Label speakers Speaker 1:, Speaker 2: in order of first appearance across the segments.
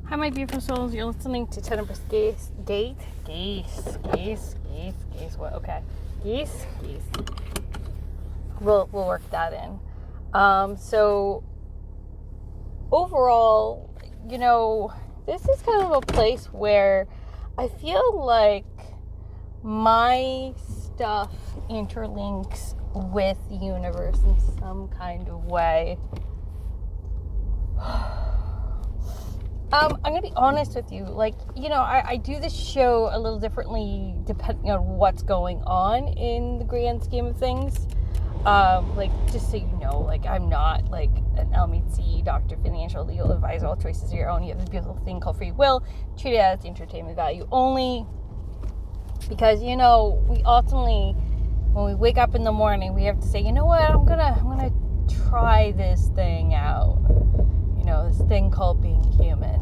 Speaker 1: Hi, my beautiful souls. You're listening to Tenebris Geese. What? Okay. Geese. We'll work that in. So overall, this is kind of a place where I feel like my stuff interlinks with the universe in some kind of way. I'm going to be honest with you. I do this show a little differently depending on what's going on in the grand scheme of things. Just so you know, I'm not an LMC, doctor, financial, legal advisor. All choices are your own. You have this beautiful thing called free will. Treat it as entertainment value only. Because, we ultimately, when we wake up in the morning, we have to say, you know what, I'm gonna try this thing out. This thing called being human.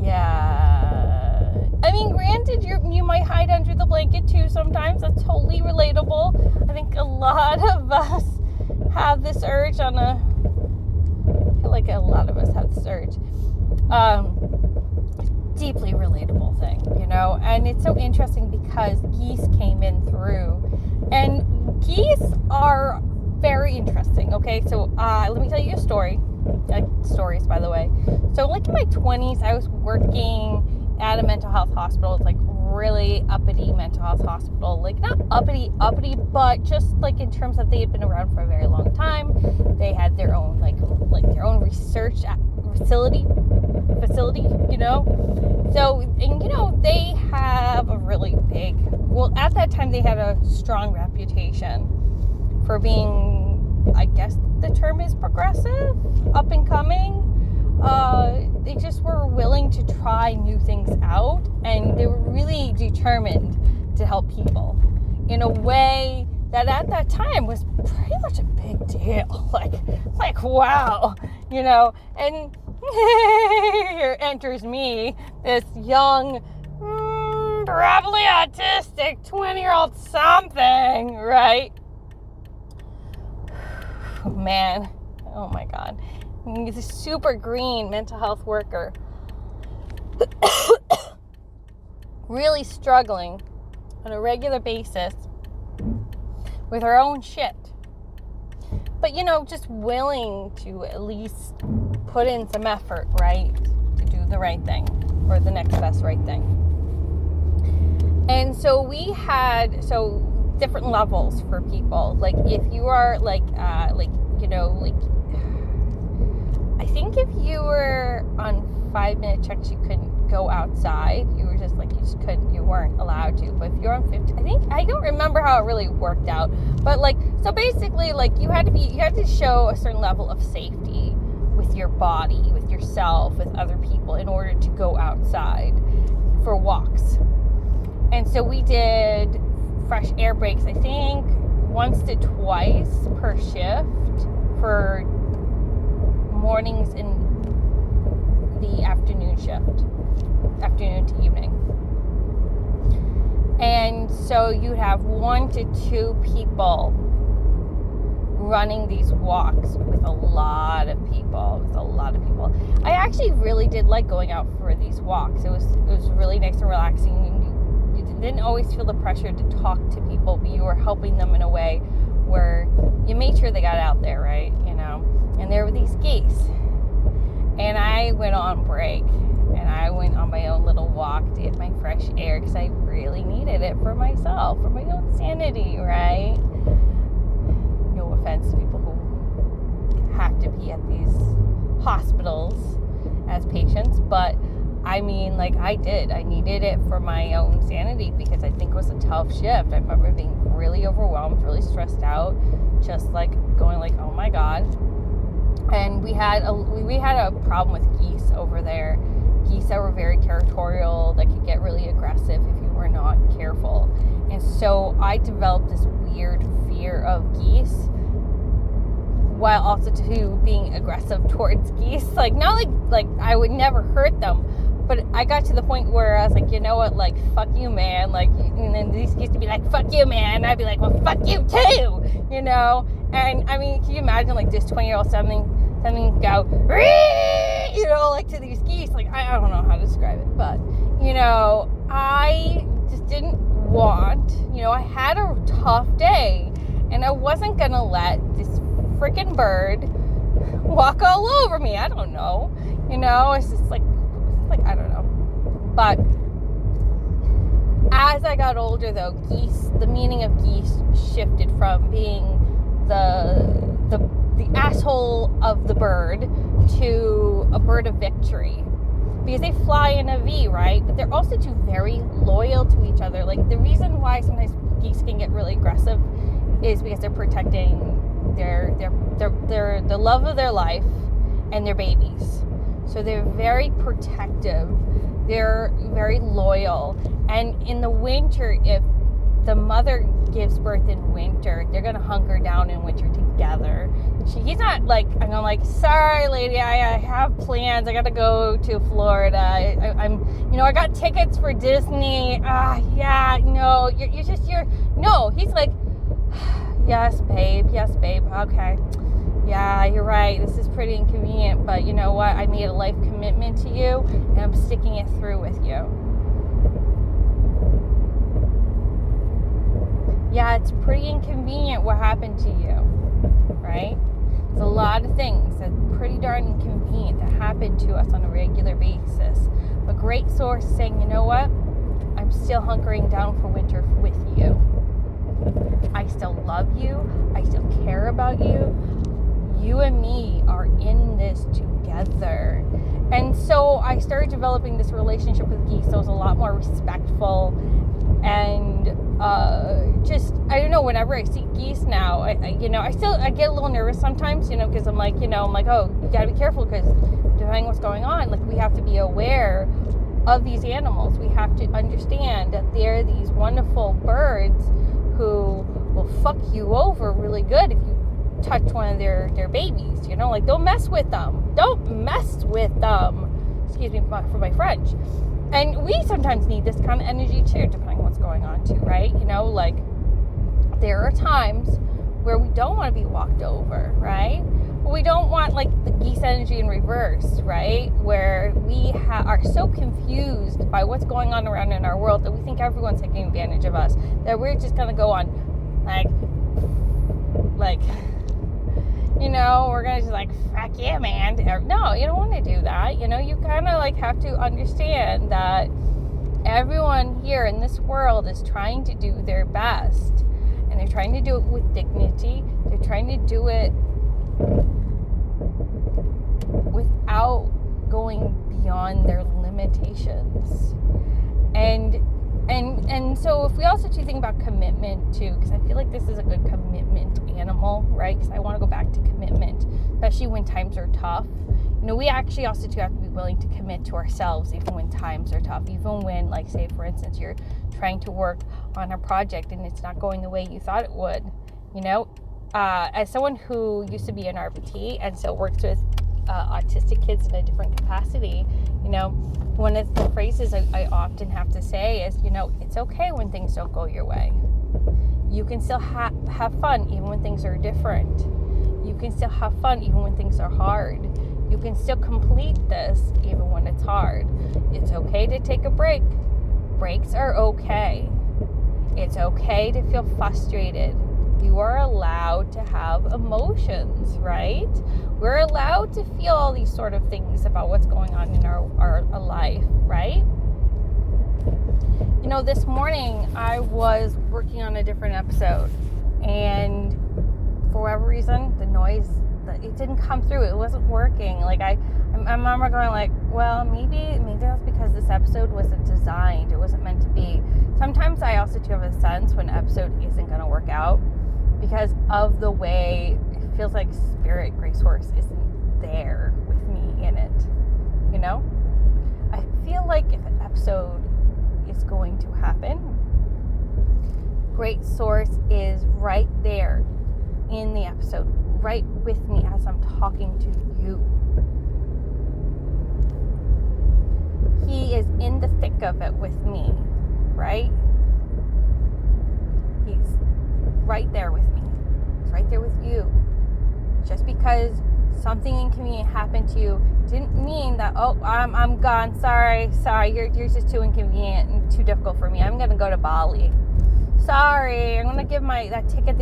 Speaker 1: Yeah. I mean, granted, you might hide under the blanket too sometimes. That's totally relatable. I think a lot of us have this urge I feel like a lot of us have this urge. Deeply relatable thing, and it's so interesting because geese came in through, and geese are very interesting. Okay, so let me tell you a story. Stories, by the way. So, in my 20s, I was working at a mental health hospital. It's really uppity mental health hospital. Not uppity, but just in terms of they had been around for a very long time. They had their own their own research facility. So, and they have a really big. Well, at that time, they had a strong reputation for being, I guess the term is progressive, up and coming. They just were willing to try new things out, and they were really determined to help people in a way that at that time was pretty much a big deal. Wow, and here enters me, this young, probably autistic 20-year-old something, right? Man, oh my God. He's a super green mental health worker. Really struggling on a regular basis with her own shit. But, just willing to at least put in some effort, right? To do the right thing, or the next best right thing. And so we had, different levels for people. If you are I think if you were on 5-minute checks, you couldn't go outside. You were just you weren't allowed to. But if you're on 50, I don't remember how it really worked out. But so basically, you had to show a certain level of safety with your body, with yourself, with other people in order to go outside for walks. And so we did fresh air breaks, I think once to twice per shift for mornings and the afternoon shift, afternoon to evening. And so you'd have 1 to 2 people running these walks with a lot of people. I actually really did like going out for these walks. It was really nice and relaxing. You didn't always feel the pressure to talk to people, but you were helping them in a way where you made sure they got out there, right? And there were these geese. And I went on break, and I went on my own little walk to get my fresh air because I really needed it for myself, for my own sanity, right? No offense to people who have to be at these hospitals as patients, but I mean, I did. I needed it for my own sanity because I think it was a tough shift. I remember being really overwhelmed, really stressed out, just going oh my God. And we had a problem with geese over there. Geese that were very territorial, that could get really aggressive if you were not careful. And so I developed this weird fear of geese, while also to being aggressive towards geese. Not I would never hurt them, but I got to the point where I was you know what, fuck you, man. And then these used to be fuck you, man. And I'd be well, fuck you too, And I mean, can you imagine this 20-year-old something go, to to these geese, like, I don't know how to describe it, but, you know, I just didn't want, you know, I had a tough day, and I wasn't going to let this freaking bird walk all over me. I don't know. You know, it's just like, I don't know. But as I got older, though, the meaning of geese shifted from being the asshole of the bird to a bird of victory. Because they fly in a V, right? But they're also too very loyal to each other. Like, the reason why sometimes geese can get really aggressive is because they're protecting the love of their life and their babies. So they're very protective. They're very loyal. And in the winter, if the mother gives birth in winter, they're going to hunker down in winter together. He's not like, I'm like, sorry, lady, I have plans. I got to go to Florida. I got tickets for Disney. No, no, he's like, yes, babe. Okay. Yeah, you're right. This is pretty inconvenient, but you know what? I made a life commitment to you, and I'm sticking it through with you. Yeah, it's pretty inconvenient what happened to you, right? There's a lot of things that's pretty darn inconvenient that happen to us on a regular basis. A great source saying, you know what? I'm still hunkering down for winter with you. I still love you. I still care about you. You and me are in this together. And so I started developing this relationship with geese that was a lot more respectful. And I don't know, whenever I see geese now, I get a little nervous sometimes, because I'm like, oh, you gotta be careful, because depending on what's going on, like, we have to be aware of these animals. We have to understand that they're these wonderful birds who will fuck you over really good if you touch one of their babies, like, don't mess with them. Don't mess with them. Excuse me for my French. And we sometimes need this kind of energy too, depending on what's going on too, right? Like, there are times where we don't want to be walked over, right? We don't want, like, the geese energy in reverse, right? Where we are so confused by what's going on around in our world that we think everyone's taking advantage of us, that we're just going to go on, like, we're going to just, like, fuck yeah, man. No, you don't want to do that. You kind of, like, have to understand that everyone here in this world is trying to do their best. And they're trying to do it with dignity. They're trying to do it without going beyond their limitations. And so if we also do think about commitment too, because I feel like this is a good commitment animal, right? Because I want to go back to commitment, especially when times are tough. We actually also do have to be willing to commit to ourselves even when times are tough, even when, like, say, for instance, you're trying to work on a project and it's not going the way you thought it would. As someone who used to be an RBT and still works with autistic kids in a different capacity, one of the phrases I often have to say is, it's okay when things don't go your way. You can still have fun even when things are different. You can still have fun even when things are hard. You can still complete this even when it's hard. It's okay to take a break. Breaks are okay. It's okay to feel frustrated. You are allowed to have emotions, right? We're allowed to feel all these sort of things about what's going on in our life, right? This morning I was working on a different episode, and for whatever reason, the noise, it didn't come through. It wasn't working. Like, I remember going like, well, maybe that's because this episode wasn't designed. It wasn't meant to be. Sometimes I also do have a sense when an episode isn't going to work out because of the way it feels like Spirit, Grace Source isn't there with me in it. I feel like if an episode is going to happen, Great Source is right there in the episode, right with me as I'm talking to you. He is in the thick of it with me, right? He's right there with me. He's right there with you. Just because something inconvenient happened to you didn't mean that Yeah. Oh, I'm gone. Sorry. You're just too inconvenient and too difficult for me. I'm gonna go to Bali. Sorry. I'm gonna give that ticket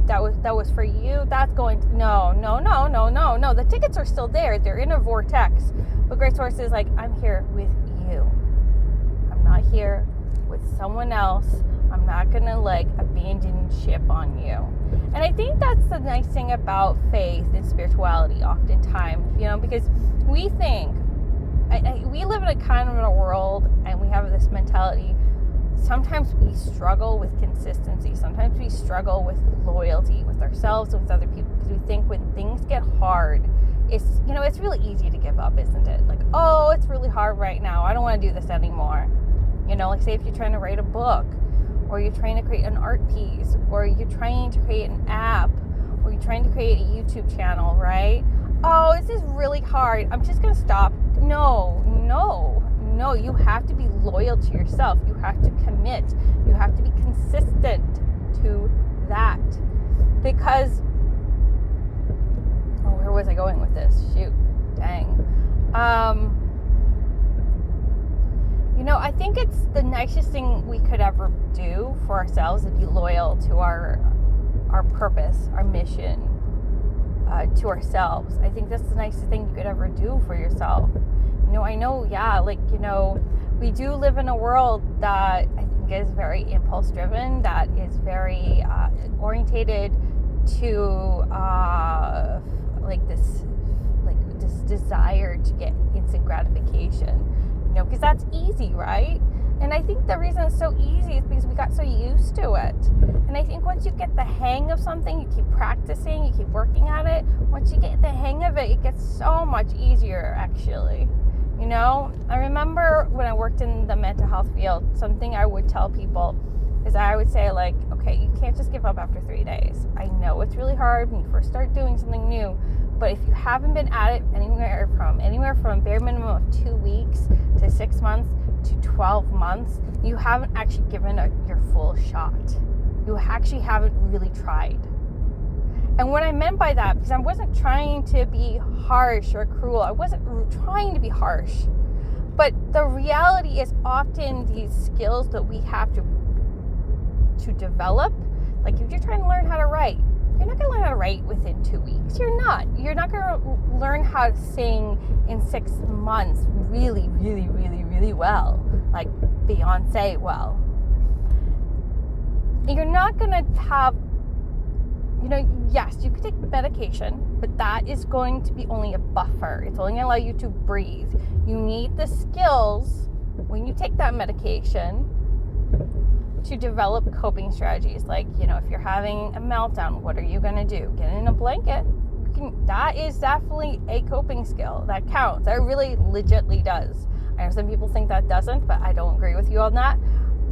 Speaker 1: that was for you. That's going to, no. The tickets are still there. They're in a vortex. But Great Source is like, I'm here with you. I'm not here with someone else. I'm not gonna like abandon ship on you. And I think that's the nice thing about faith and spirituality oftentimes, because we think, we live in a kind of a world and we have this mentality. Sometimes we struggle with consistency. Sometimes we struggle with loyalty with ourselves and with other people, because we think when things get hard, it's really easy to give up, isn't it? Like, oh, it's really hard right now. I don't want to do this anymore. Like say if you're trying to write a book, or you're trying to create an art piece, or you're trying to create an app, or you're trying to create a YouTube channel, right? Oh, this is really hard. I'm just going to stop. No. You have to be loyal to yourself. You have to commit. You have to be consistent to that. Because, where was I going with this? Shoot. Dang. I think it's the nicest thing we could ever do for ourselves to be loyal to our purpose, our mission, to ourselves. I think that's the nicest thing you could ever do for yourself. I know, we do live in a world that I think is very impulse driven, that is very orientated to this desire to get instant gratification. Because that's easy, right? And I think the reason it's so easy is because we got so used to it. And I think once you get the hang of something, you keep practicing, you keep working at it. Once you get the hang of it, it gets so much easier, actually. I remember when I worked in the mental health field, something I would tell people is I would say, like, okay, you can't just give up after 3 days. I know it's really hard when you first start doing something new, but if you haven't been at it anywhere from bare minimum of 2 weeks to 6 months to 12 months, you haven't actually given it your full shot. You actually haven't really tried. And what I meant by that, because I wasn't trying to be harsh or cruel, I wasn't trying to be harsh, but the reality is often these skills that we have to develop, like if you're trying to learn how to write, you're not going to learn how to write within 2 weeks. You're not going to learn how to sing in 6 months really, really, really, really well, like Beyonce well. You're not going to have, yes, you could take medication, but that is going to be only a buffer. It's only going to allow you to breathe. You need the skills when you take that medication to develop coping strategies. Like, if you're having a meltdown, what are you going to do? Get in a blanket. That is definitely a coping skill. That counts. That really legitly does. I know some people think that doesn't, but I don't agree with you on that.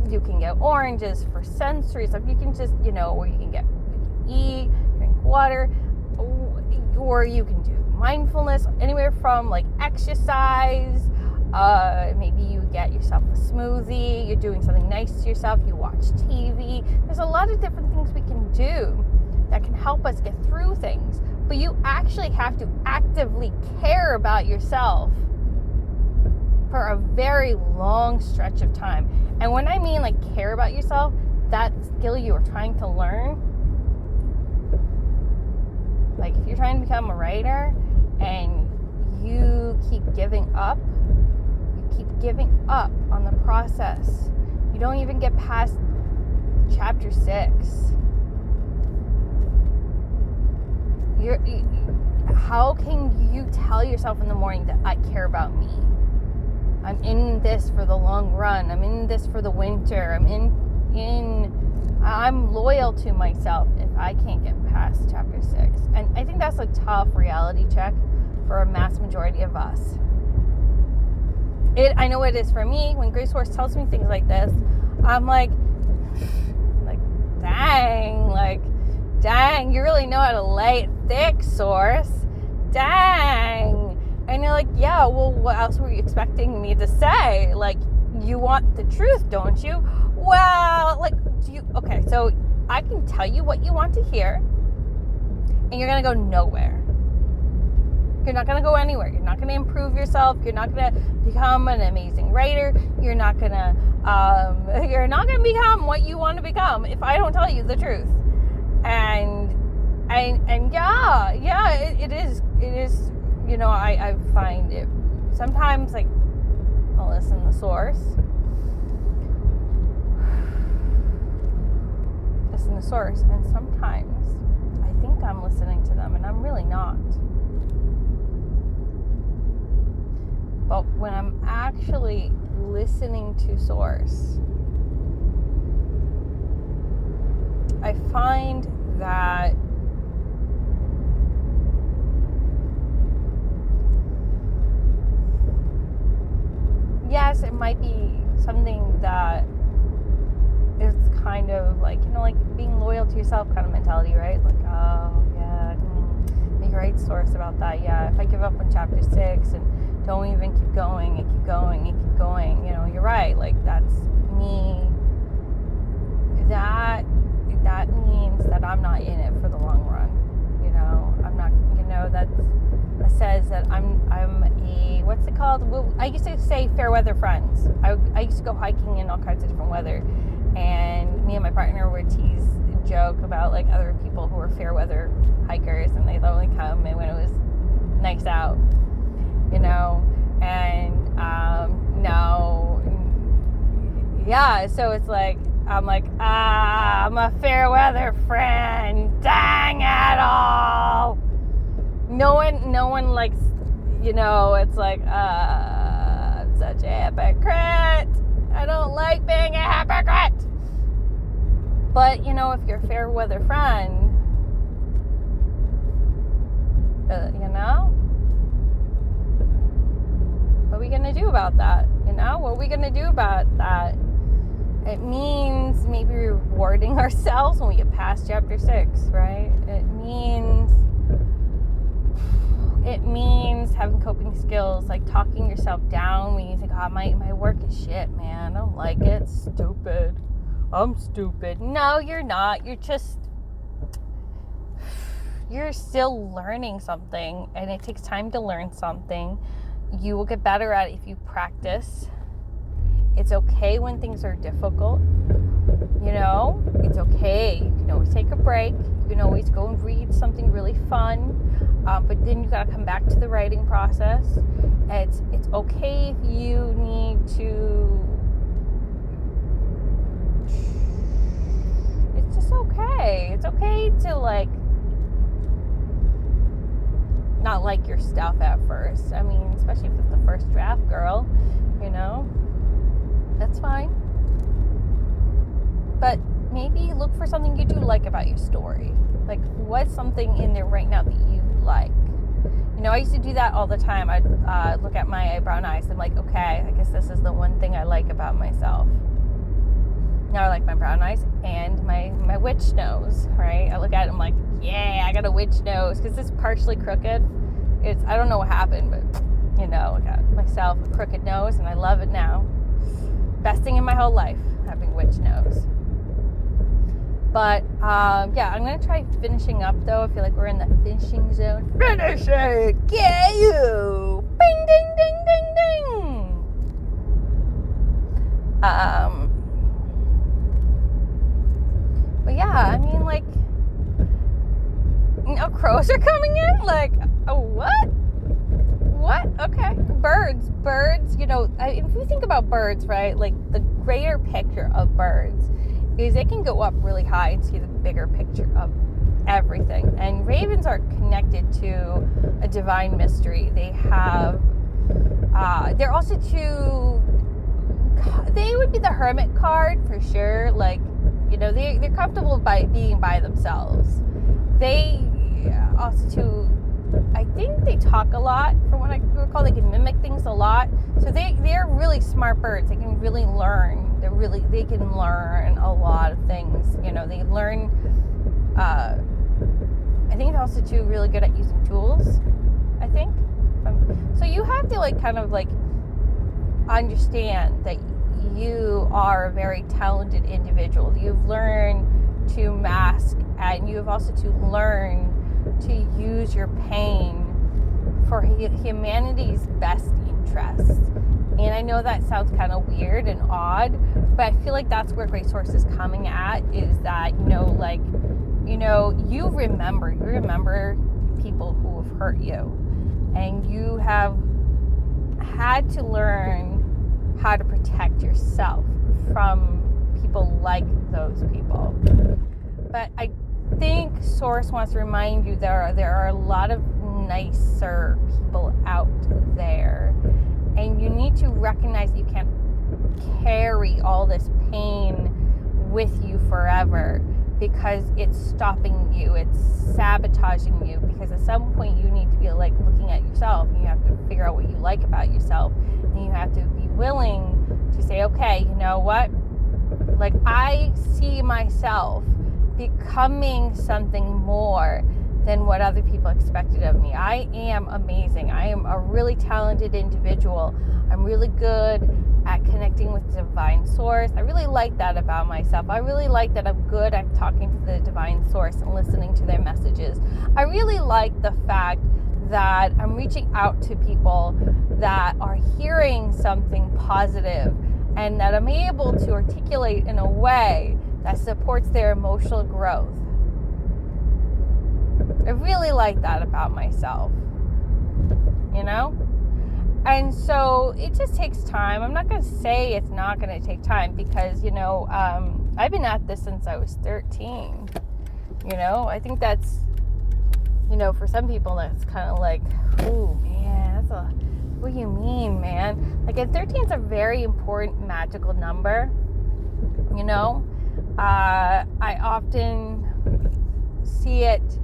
Speaker 1: You can get oranges for sensory stuff. You can just, or you can eat, drink water, or you can do mindfulness, anywhere from like exercise. Maybe you get yourself a smoothie, you're doing something nice to yourself, you watch TV. There's a lot of different things we can do that can help us get through things. But you actually have to actively care about yourself for a very long stretch of time. And when I mean like care about yourself, that skill you are trying to learn, like if you're trying to become a writer and you keep giving up on the process, you don't even get past chapter 6. How can you tell yourself in the morning that I care about me? I'm in this for the long run. I'm in this for the winter. I'm loyal to myself if I can't get past chapter 6. And I think that's a tough reality check for a mass majority of us. I know it is for me. When Grace Horse tells me things like this, I'm like, dang, you really know how to lay it thick, Source. Dang. And you're like, yeah, well, what else were you expecting me to say? Like, you want the truth, don't you? Well, okay, so I can tell you what you want to hear, and you're going to go nowhere. You're not going to go anywhere. You're not going to improve yourself. You're not going to become an amazing writer. You're not going to become what you want to become if I don't tell you the truth. And yeah, it is, you know, I find it sometimes, like, I'll listen to the source. And sometimes I think I'm listening to them and I'm really not. But when I'm actually listening to source, I find that yes, it might be something that is kind of like, you know, like being loyal to yourself kind of mentality, right? Like, oh yeah, make a right source about that. Yeah, if I give up on chapter 6 and don't even keep going and keep going and keep going, you know, you're right. Like, that's me. That means that I'm not in it for the long run. You know, I'm not, you know, that says that I'm a, what's it called? Well, I used to say fair weather friends. I used to go hiking in all kinds of different weather. And me and my partner would tease and joke about, like, other people who were fair weather hikers, and they'd only come when it was nice out, you know. And no, yeah. So it's like I'm like, I'm a fair weather friend. Dang it all! No one likes, you know. It's like, I'm such a hypocrite. I don't like being a hypocrite. But, you know, if you're a fair weather friend, you know, what are we going to do about that? You know, what are we going to do about that? It means maybe rewarding ourselves when we get past chapter 6, right? It means having coping skills, like talking yourself down when you think, oh, my work is shit, man. I don't like it. It's stupid. I'm stupid. No, you're not. You're still learning something, and it takes time to learn something. You will get better at it if you practice. It's okay when things are difficult. You know, it's okay. You can always take a break. You can always go and read something really fun. But then you gotta come back to the writing process. It's okay if you need to. It's just okay. It's okay to, like, not like your stuff at first. I mean, especially if it's the first draft, girl. You know, that's fine. But maybe look for something you do like about your story. Like, what's something in there right now that you like? You know, I used to do that all the time. I'd look at my eyebrow and eyes and I'm like, okay, I guess this is the one thing I like about myself. Now I like my brown eyes and my witch nose, right? I look at it and I'm like, yeah, I got a witch nose because it's partially crooked. I don't know what happened, but, you know, I got myself a crooked nose and I love it now. Best thing in my whole life, having witch nose. But, yeah, I'm going to try finishing up, though. I feel like we're in the finishing zone. Finish it! Yeah, you! Bing, ding, ding, ding, ding! But, yeah, I mean, like, you know, crows are coming in? Like, oh, what? What? Okay. Birds, you know, if you think about birds, right, like, the greater picture of birds is they can go up really high and see the bigger picture of everything. And ravens are connected to a divine mystery. They have, they're also they would be the hermit card for sure. Like, you know, they're comfortable by being by themselves. They also I think they talk a lot. From what I recall, they can mimic things a lot. So they're really smart birds. They can really learn. They can learn a lot of things. You know, they learn. I think they're also too really good at using tools. I think. So you have to, like, kind of, like, understand that you are a very talented individual. You've learned to mask, and you have also to learn to use your pain for humanity's best interest. And I know that sounds kind of weird and odd, but I feel like that's where Great Source is coming at, is that, you remember people who have hurt you, and you have had to learn how to protect yourself from people like those people. But I think Source wants to remind you there are a lot of nicer people out there, and you need to recognize that you can't carry all this pain with you forever, because it's stopping you, it's sabotaging you, because at some point you need to be like looking at yourself, and you have to figure out what you like about yourself, and you have to be willing to say, okay, you know what, like, I see myself becoming something more than what other people expected of me. I am amazing. I am a really talented individual. I'm really good at connecting with the divine source. I really like that about myself. I really like that I'm good at talking to the divine source and listening to their messages. I really like the fact that I'm reaching out to people that are hearing something positive, and that I'm able to articulate in a way that supports their emotional growth. I really like that about myself, And so it just takes time. I'm not going to say it's not going to take time, because, I've been at this since I was 13. I think that's, for some people that's kind of like, ooh, man, what do you mean, man? Like, and 13 is a very important magical number, I often see it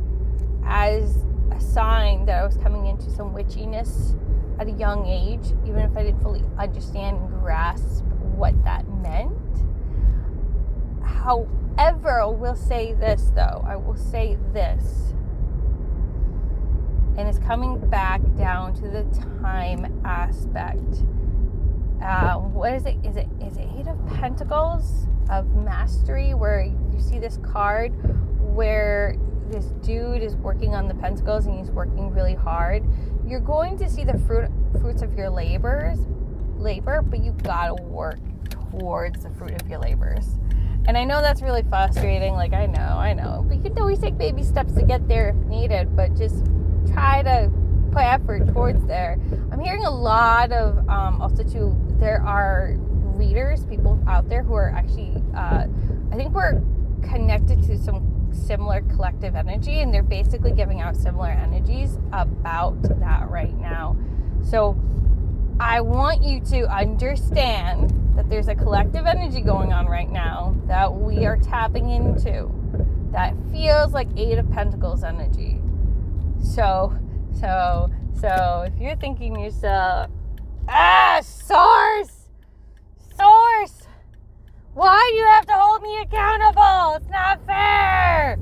Speaker 1: as a sign that I was coming into some witchiness at a young age, even if I didn't fully understand and grasp what that meant. However, I will say this, and it's coming back down to the time aspect. What is it? Is it 8 of Pentacles of Mastery, where you see this card where this dude is working on the Pentacles and he's working really hard. You're going to see the fruits of your labor, but you gotta work towards the fruit of your labors. And I know that's really frustrating. Like, I know. But you can always take baby steps to get there if needed, but just try to put effort towards there. I'm hearing a lot of, also too, there are readers, people out there who are actually, I think we're connected to some similar collective energy, and they're basically giving out similar energies about that right now. So I want you to understand that there's a collective energy going on right now that we are tapping into that feels like 8 of Pentacles energy. So if you're thinking to yourself, Source, why do you have to hold me accountable? It's not fair.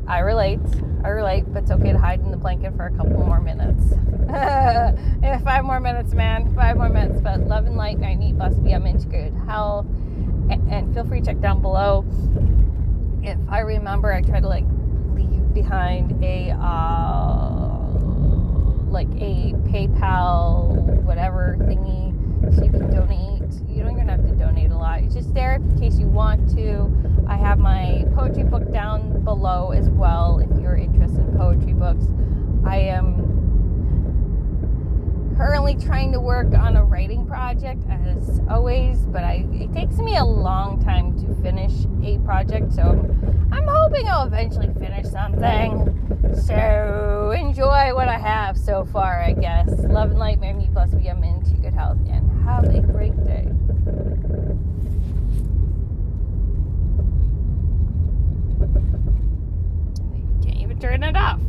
Speaker 1: I relate, but it's okay to hide in the blanket for a couple more minutes. 5 more minutes, man. 5 more minutes. But love and light, I need blessed be. I'm into good health. And feel free to check down below. If I remember, I try to leave behind a PayPal whatever thingy, so you can donate. You don't even have to donate a lot. It's just there in case you want to. I have my poetry book down below as well if you're interested in poetry books. I am currently trying to work on a writing project as always, but it takes me a long time to finish a project, so I'm hoping I'll eventually finish something. So enjoy what I have so far, I guess. Love and light, may me plus be. I'm into good health, and have a great day. You can't even turn it off.